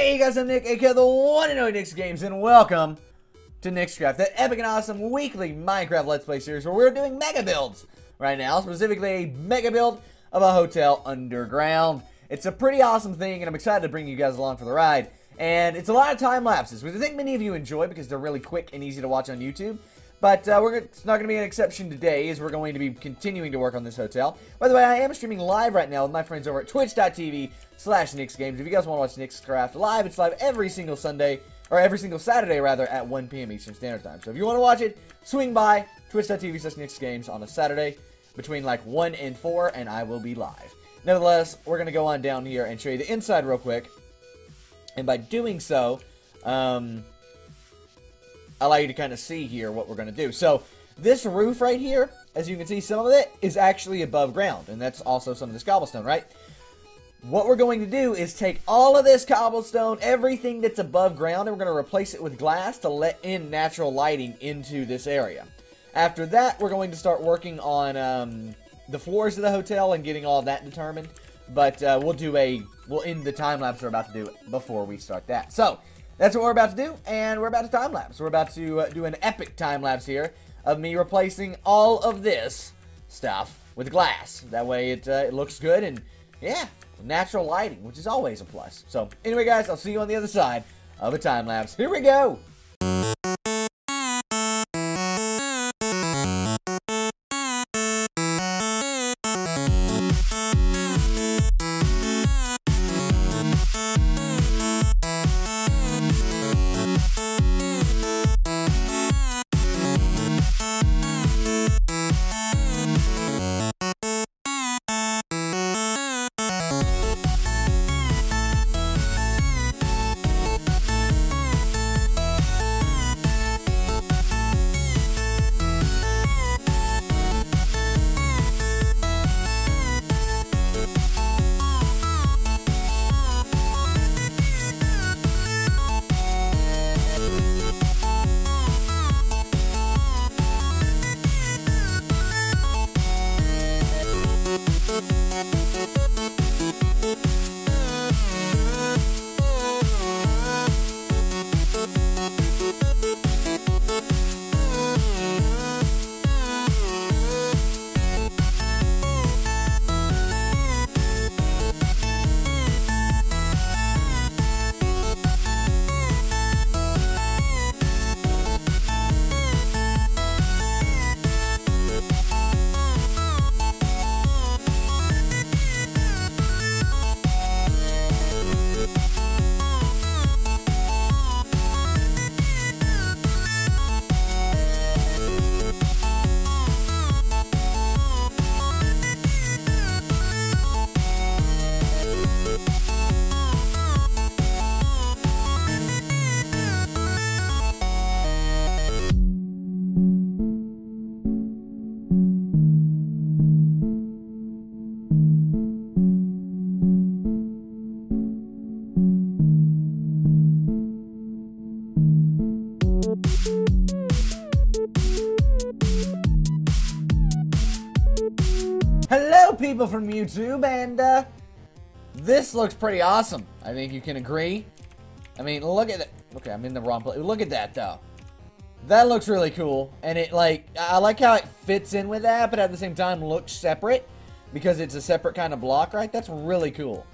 Hey guys, I'm Nick, aka the one and only Nick's Games, and welcome to Nick's Craft, the epic and awesome weekly Minecraft Let's Play series where we're doing mega builds right now, specifically a mega build of a hotel underground. It's a pretty awesome thing, and I'm excited to bring you guys along for the ride. And it's a lot of time lapses, which I think many of you enjoy because they're really quick and easy to watch on YouTube. But it's not going to be an exception today, as we're going to be continuing to work on this hotel. By the way, I am streaming live right now with my friends over at TwitchTV/NicksGames. If you guys want to watch Nick's Craft live, it's live every single Sunday, or every single Saturday, rather, at 1 p.m. Eastern Standard Time. So if you want to watch it, swing by TwitchTV/NicksGames on a Saturday between like 1 and 4, and I will be live. Nevertheless, we're going to go on down here and show you the inside real quick. And by doing so, allow you to kind of see here what we're going to do. So, this roof right here, as you can see, some of it is actually above ground. And that's also some of this cobblestone, right? What we're going to do is take all of this cobblestone, everything that's above ground, and we're going to replace it with glass to let in natural lighting into this area. After that, we're going to start working on the floors of the hotel and getting all of that determined. But we'll end the time lapse we're about to do before we start that. So, that's what we're about to do, and we're about to time lapse. We're about to do an epic time lapse here of me replacing all of this stuff with glass. That way it looks good, and yeah, natural lighting, which is always a plus. So, anyway guys, I'll see you on the other side of a time lapse. Here we go! Hello people from YouTube, and this looks pretty awesome. I think you can agree. I mean, look at it. Okay, I'm in the wrong place. Look at that though. That looks really cool, and I like how it fits in with that, but at the same time looks separate because it's a separate kind of block, right? That's really cool.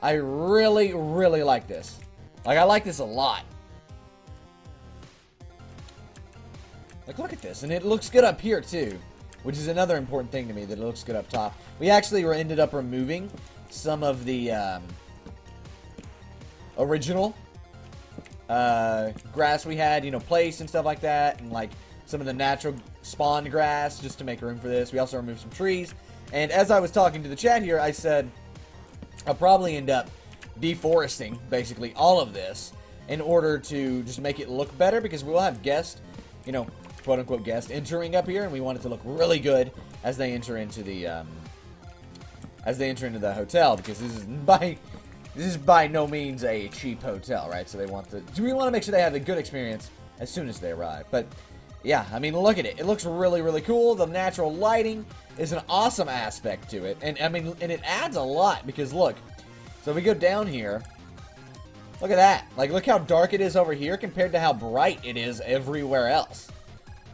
I really, really like this. Like, I like this a lot. Like, look at this, and it looks good up here too, which is another important thing to me, that it looks good up top. We actually ended up removing some of the original grass we had, you know, placed and stuff like that, and like some of the natural spawned grass just to make room for this. We also removed some trees, and as I was talking to the chat here, I said I'll probably end up deforesting basically all of this in order to just make it look better, because we'll have guests, you know, quote-unquote guests entering up here, and we want it to look really good as they enter into the hotel, because this is by no means a cheap hotel, right? So we want to make sure they have a good experience as soon as they arrive. But yeah, I mean, look at it. It looks really, really cool. The natural lighting is an awesome aspect to it. And I mean, and it adds a lot because look, so if we go down here, Look at that. Like, look how dark it is over here compared to how bright it is everywhere else.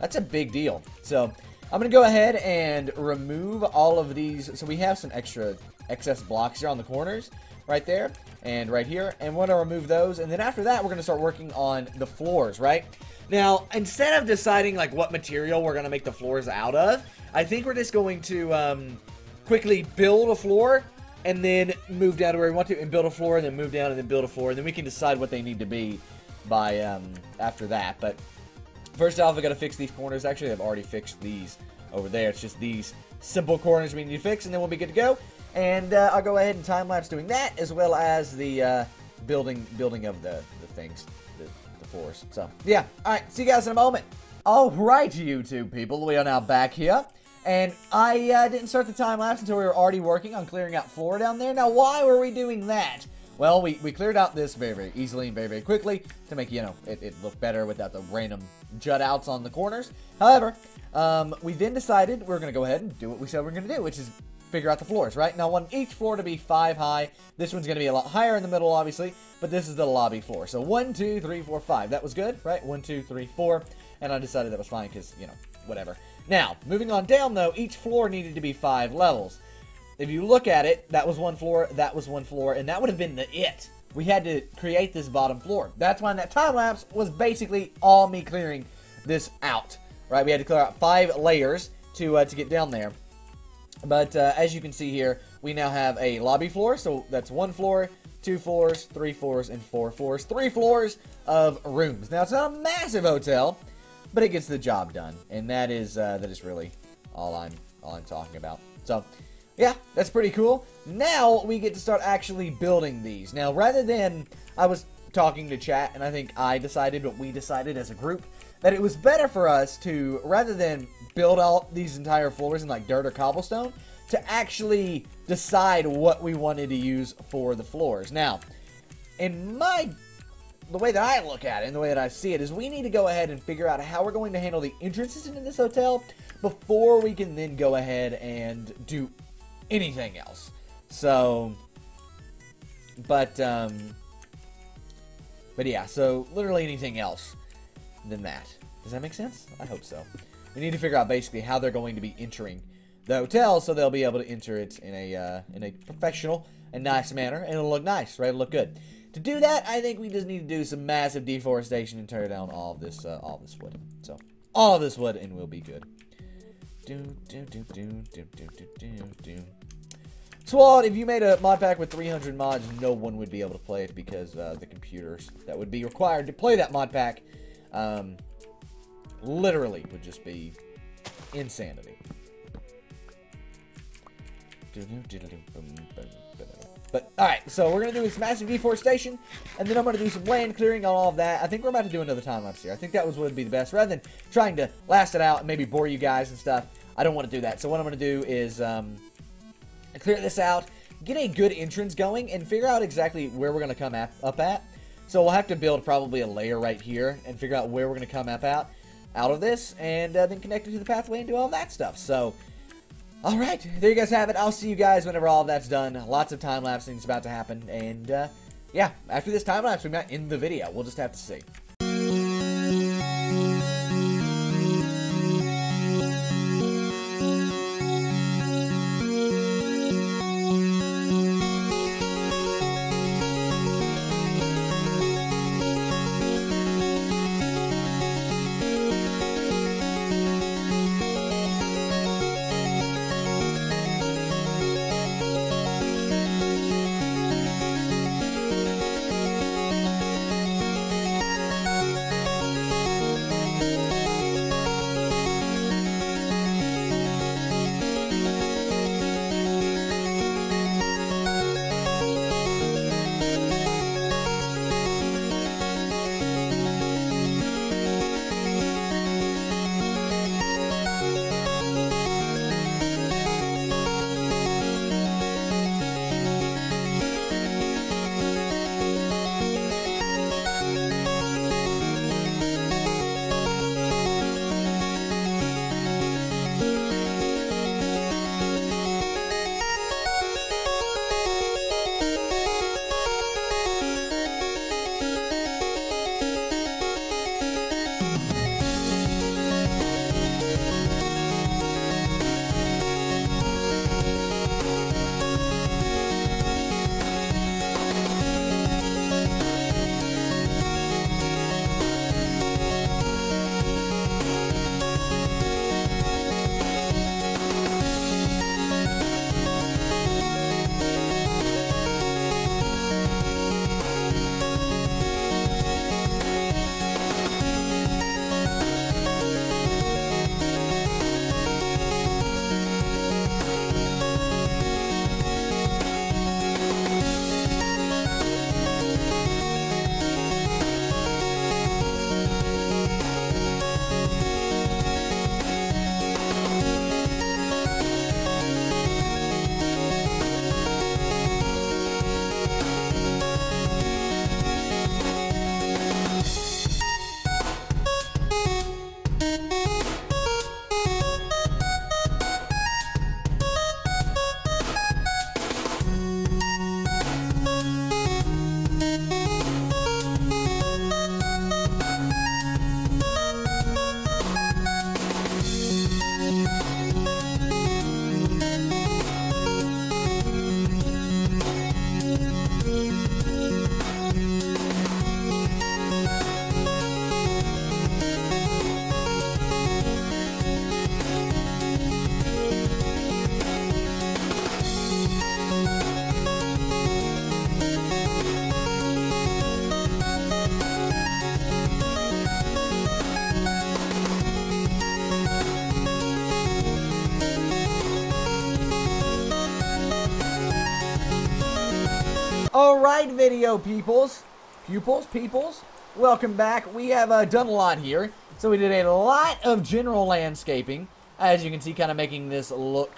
That's a big deal. So, I'm going to go ahead and remove all of these. So, we have some excess blocks here on the corners. Right there. And right here. And we're going to remove those. And then after that, we're going to start working on the floors, right? Now, instead of deciding, like, what material we're going to make the floors out of, I think we're just going to quickly build a floor and then move down to where we want to, and build a floor, and then move down, and then build a floor, and then we can decide what they need to be by after that. But first off, we got to fix these corners. Actually, I've already fixed these over there. It's just these simple corners we need to fix, and then we'll be good to go. And I'll go ahead and time-lapse doing that, as well as the building of the things, the floors. So, yeah. All right, see you guys in a moment. All right, YouTube people, we are now back here. And I didn't start the time-lapse until we were already working on clearing out floor down there. Now, why were we doing that? Well, we cleared out this very, very easily and very, very quickly to make, you know, it look better without the random jut-outs on the corners. However, we then decided we were going to go ahead and do what we said we were going to do, which is figure out the floors, right? Now, I want each floor to be 5 high. This one's going to be a lot higher in the middle, obviously, but this is the lobby floor. So, 1, 2, 3, 4, 5. That was good, right? 1, 2, 3, 4. And I decided that was fine because, you know, whatever. Now, moving on down, though, each floor needed to be 5 levels. If you look at it, that was one floor, that was one floor, and that would have been it. We had to create this bottom floor. That's why that time-lapse was basically all me clearing this out, right? We had to clear out 5 layers to get down there. But as you can see here, we now have a lobby floor, so that's 1 floor, 2 floors, 3 floors, and 4 floors. 3 floors of rooms. Now, it's not a massive hotel, but it gets the job done, and that is really all I'm talking about. So, yeah, that's pretty cool. Now we get to start actually building these. Now, rather than I was talking to chat, and I think I decided, but we decided as a group that it was better for us to, rather than build out these entire floors in like dirt or cobblestone, to actually decide what we wanted to use for the floors. Now, the way that I look at it and the way that I see it is we need to go ahead and figure out how we're going to handle the entrances into this hotel before we can then go ahead and do anything else. So, but yeah, so literally anything else than that. Does that make sense? I hope so. We need to figure out basically how they're going to be entering the hotel so they'll be able to enter it in a professional and nice manner, and it'll look nice, right? It'll look good. To do that, I think we just need to do some massive deforestation and tear down all this wood. So, all of this wood, and we'll be good. Swad, if you made a mod pack with 300 mods, no one would be able to play it because the computers that would be required to play that mod pack literally would just be insanity. But, alright, so we're going to do this massive deforestation, and then I'm going to do some land clearing on all of that. I think we're about to do another time-lapse here. I think that what would be the best. Rather than trying to last it out and maybe bore you guys and stuff, I don't want to do that. So what I'm going to do is clear this out, get a good entrance going, and figure out exactly where we're going to come up at. So we'll have to build probably a layer right here and figure out where we're going to come up out of this, and then connect it to the pathway and do all that stuff. So, alright, there you guys have it. I'll see you guys whenever all of that's done. Lots of time-lapsing is about to happen. And, yeah, after this time-lapse, we might end the video. We'll just have to see. right video, peoples. Peoples. Welcome back. We have done a lot here. So we did a lot of general landscaping. As you can see, kind of making this look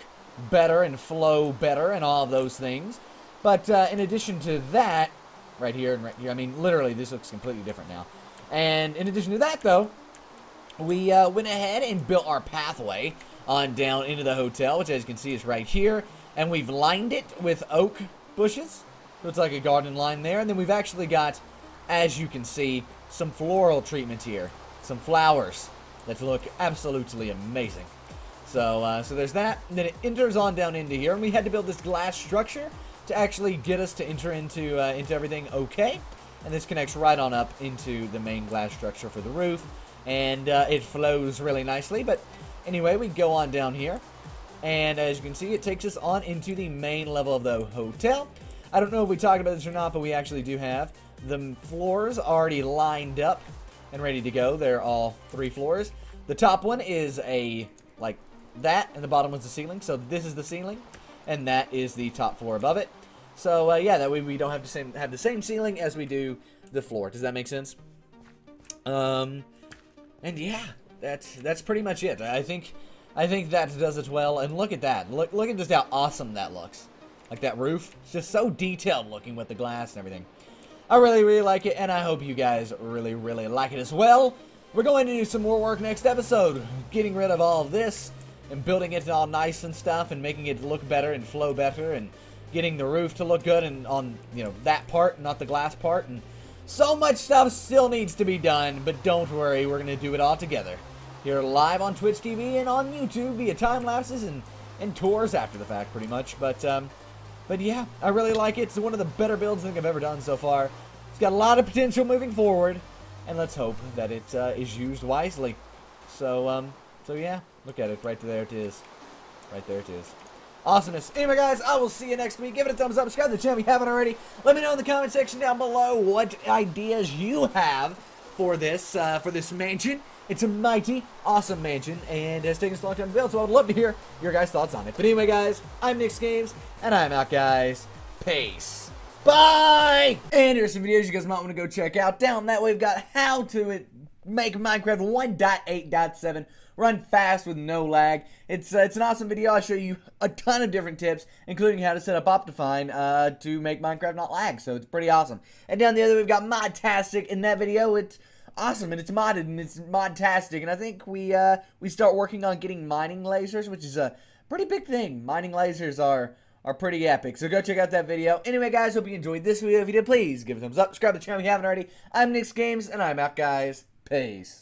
better and flow better and all of those things. But in addition to that, right here and right here, I mean, literally, this looks completely different now. And in addition to that, though, we went ahead and built our pathway on down into the hotel, which as you can see is right here. And we've lined it with oak bushes. So it's like a garden line there. And then we've actually got, as you can see, some floral treatment here. Some flowers that look absolutely amazing. So there's that. And then it enters on down into here. And we had to build this glass structure to actually get us to enter into everything okay. And this connects right on up into the main glass structure for the roof. And it flows really nicely. But anyway, we go on down here. And as you can see, it takes us on into the main level of the hotel. I don't know if we talked about this or not, but we actually do have the floors already lined up and ready to go. They're all 3 floors. The top one is like that, and the bottom one's the ceiling. So this is the ceiling, and that is the top floor above it. So yeah, that way we don't have the same ceiling as we do the floor. Does that make sense? And yeah, that's pretty much it. I think that does it well. And look at that. Look at just how awesome that looks. Like that roof. It's just so detailed looking with the glass and everything. I really like it, and I hope you guys really like it as well. We're going to do some more work next episode. Getting rid of all of this and building it all nice and stuff and making it look better and flow better and getting the roof to look good and on, you know, that part, not the glass part. And so much stuff still needs to be done, but don't worry, we're going to do it all together. Here live on TwitchTV and on YouTube via time lapses and tours after the fact, pretty much. But yeah, I really like it. It's one of the better builds I think I've ever done so far. It's got a lot of potential moving forward, and let's hope that it is used wisely. So yeah, look at it. Right there it is. Right there it is. Awesomeness. Anyway, guys, I will see you next week. Give it a thumbs up. Subscribe to the channel if you haven't already. Let me know in the comment section down below what ideas you have for this mansion. It's a mighty, awesome mansion, and it's taken us a long time to build, so I would love to hear your guys' thoughts on it. But anyway, guys, I'm Nick's Games, and I'm out, guys. Peace. Bye! And here's some videos you guys might want to go check out. Down that way, we've got how to make Minecraft 1.8.7 run fast with no lag. It's an awesome video. I'll show you a ton of different tips, including how to set up Optifine to make Minecraft not lag, so it's pretty awesome. And down the other, we've got Modtastic. In that video, it's awesome, and it's modded, and it's modtastic, and I think we start working on getting mining lasers, which is a pretty big thing. Mining lasers are pretty epic, so go check out that video. Anyway, guys, hope you enjoyed this video. If you did, please give it a thumbs up, subscribe to the channel if you haven't already. I'm Nick's Games, and I'm out, guys. Peace.